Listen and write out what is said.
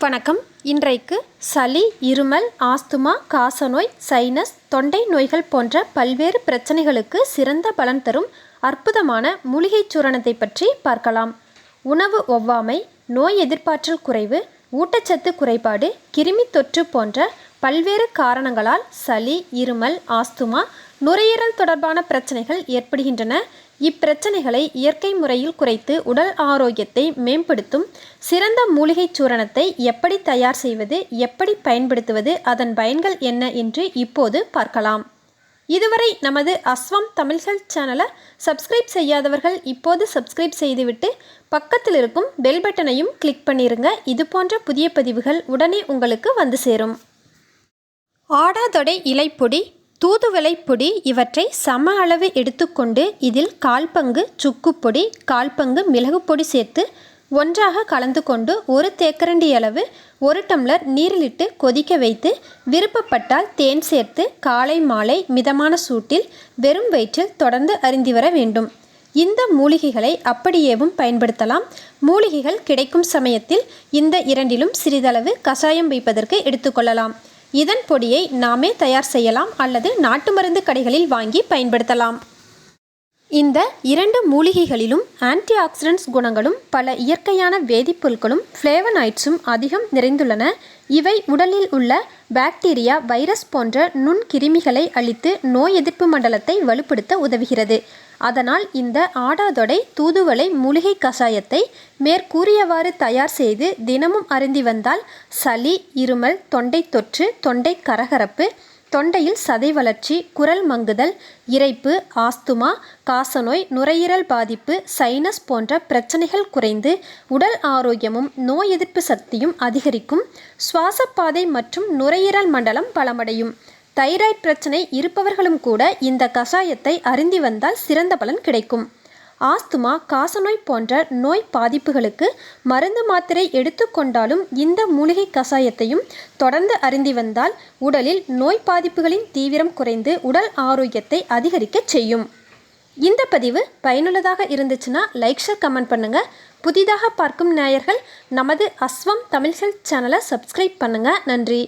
வணக்கம். இன்றைக்கு சளி, இருமல், ஆஸ்துமா, காசநோய், சைனஸ், தொண்டை நோய்கள் போன்ற பல்வேறு பிரச்சனைகளுக்கு சிறந்த பலன் தரும் அற்புதமான மூலிகை சூரணத்தை பற்றி பார்க்கலாம். உணவு ஒவ்வாமை, நோய் எதிர்ப்பாற்றல் குறைவு, ஊட்டச்சத்து குறைபாடு, கிருமி தொற்று போன்ற பல்வேறு காரணங்களால் சளி, இருமல், ஆஸ்துமா, நுரையீரல் தொடர்பான பிரச்சனைகள் ஏற்படுகின்றன. இப்பிரச்சனைகளை இயற்கை முறையில் குறைத்து உடல் ஆரோக்கியத்தை மேம்படுத்தும் சிறந்த மூலிகை சூரணத்தை எப்படி தயார் செய்வது, எப்படி பயன்படுத்துவது, அதன் பயன்கள் என்ன என்று இப்போது பார்க்கலாம். இதுவரை நமது அஸ்வம் தமிழ் ஹெல்த் சேனலை சப்ஸ்கிரைப் செய்யாதவர்கள் இப்போது சப்ஸ்கிரைப் செய்துவிட்டு பக்கத்தில் இருக்கும் பெல் பட்டனையும் கிளிக் பண்ணிருங்க. இது போன்ற புதிய பதிவுகள் உடனே உங்களுக்கு வந்து சேரும். ஆடாதொடை இலைப்பொடி, தூதுவளை பொடி இவற்றை சம அளவு எடுத்துக்கொண்டு இதில் 1/4 பங்கு சுக்குப்பொடி, 1/4 பங்கு மிளகு பொடி சேர்த்து ஒன்றாக கலந்து கொண்டு 1 தேக்கரண்டி அளவு 1 டம்ளர் நீரிலிட்டு கொதிக்க வைத்து விருப்பப்பட்டால் தேன் சேர்த்து காலை மாலை மிதமான சூட்டில் வெறும் வயிற்றில் தொடர்ந்து அருந்தி வர வேண்டும். இந்த மூலிகைகளை அப்படியேவும் பயன்படுத்தலாம். மூலிகைகள் கிடைக்கும் சமயத்தில் இந்த இரண்டிலும் சிறிதளவு கஷாயம் வைப்பதற்கு எடுத்துக்கொள்ளலாம். இதன் பொடியை நாமே தயார் செய்யலாம் அல்லது நாட்டு மருந்து கடைகளில் வாங்கி பயன்படுத்தலாம். இந்த 2 மூலிகைகளிலும் ஆன்டி ஆக்சிடென்ட்ஸ் குணங்களும் பல இயற்கையான வேதிப்பொருட்களும் ஃப்ளேவனாய்ட்ஸும் அதிகம் நிறைந்துள்ளன. இவை உடலில் உள்ள பாக்டீரியா, வைரஸ் போன்ற நுண்கிருமிகளை அழித்து நோய் எதிர்ப்பு மண்டலத்தை வலுப்படுத்த உதவுகிறது. அதனால் இந்த ஆடாதொடை தூதுவளை மூலிகை கஷாயத்தை மேற்கூறியவாறு தயார் செய்து தினமும் அருந்தி வந்தால் சளி, இருமல், தொண்டை தொற்று, தொண்டை கரகரப்பு, தொண்டையில் சதை வளர்ச்சி, குரல் மங்குதல், இரைப்பு, ஆஸ்துமா, காசநோய், நுரையீரல் பாதிப்பு, சைனஸ் போன்ற பிரச்சனைகள் குறைந்து உடல் ஆரோக்கியமும் நோய் எதிர்ப்பு சக்தியும் அதிகரிக்கும். சுவாசப்பாதை மற்றும் நுரையீரல் மண்டலம் பலமடையும். தைராய்டு பிரச்சனை இருப்பவர்களும் கூட இந்த கஷாயத்தை அருந்தி வந்தால் சிறந்த பலன் கிடைக்கும். ஆஸ்துமா, காசநோய் போன்ற நோய் பாதிப்புகளுக்கு மருந்து மாத்திரை எடுத்துக்கொண்டாலும் இந்த மூலிகை கஷாயத்தையும் தொடர்ந்து அருந்தி வந்தால் உடலில் நோய் பாதிப்புகளின் தீவிரம் குறைந்து உடல் ஆரோக்கியத்தை அதிகரிக்க செய்யும். இந்த பதிவு பயனுள்ளதாக இருந்துச்சுன்னா லைக், ஷேர், கமெண்ட் பண்ணுங்க. புதிதாக பார்க்கும் நேயர்கள் நமது அஸ்வம் தமிழ் ஹெல்த் சேனலை சப்ஸ்கிரைப் பண்ணுங்க. நன்றி.